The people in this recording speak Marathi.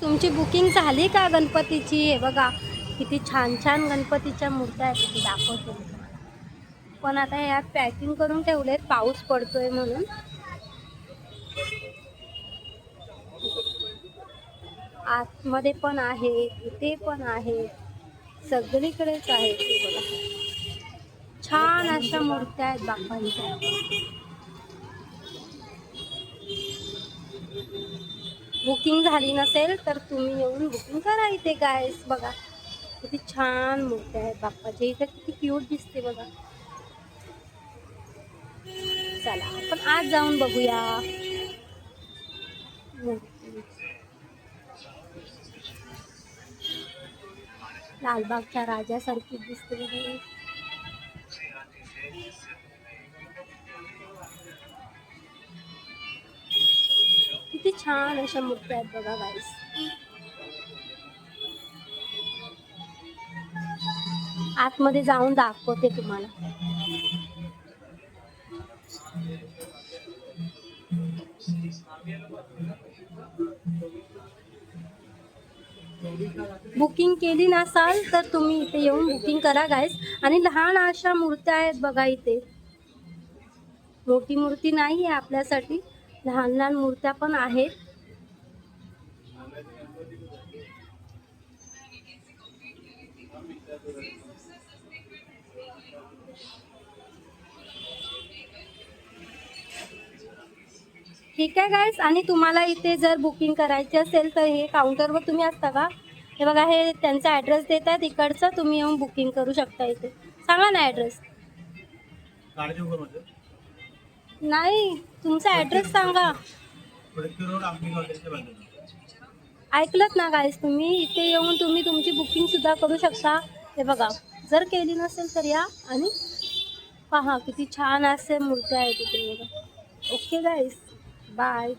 तुमची बुकिंग झाली का गणपतीची? हे बघा किती छान छान गणपतीच्या मूर्त्या आहेत तिथे, दाखवते मी तुम्हाला. पण आता यात पॅकिंग करून ठेवलेत, पाऊस पडतोय म्हणून. आतमध्ये पण आहे, इथे पण आहे, सगळीकडेच आहे. ते बघा छान अशा मूर्त्या आहेत बाप्पांच्या. बुकिंग झाली नसेल तर तुम्ही येऊन बुकिंग करा इथे गाईस. बघा किती छान मूर्त्या आहेत बाप्पाच्या इथे, किती क्यूट दिसते बघा. चला आपण आज जाऊन बघूया मूर्ती. लालबागच्या राजासारखी दिसते बघा. किती छान अशा मूर्त्या आहेत बघा गाईस. आतमध्ये जाऊन दाखवते तुम्हाला. बुकिंग केली नसाल तर तुम्ही इथे येऊन बुकिंग करा गाईस. आणि लहान अशा मूर्त्या आहेत बघा इथे, मोठी मूर्ती नाही आहे आपल्यासाठी, लहान लहान मूर्त्या पण आहेत. ठीक आहे गाईस. आणि तुम्हाला इथे जर बुकिंग करायची असेल तर हे काउंटरवर तुम्ही असता का, हे बघा हे त्यांचा ॲड्रेस देत आहेत इकडचा, तुम्ही येऊन बुकिंग करू शकता इथे. सांगा ना ॲड्रेस. नाही, तुमचा ॲड्रेस सांगा. ऐकलत ना गाईस, तुम्ही इथे येऊन तुम्ही तुमची बुकिंग सुद्धा करू शकता. हे बघा, जर केली नसेल तर या आणि पहा किती छान असे मूर्त्या आहेत इथे बघा. ओके गाईस, बाय.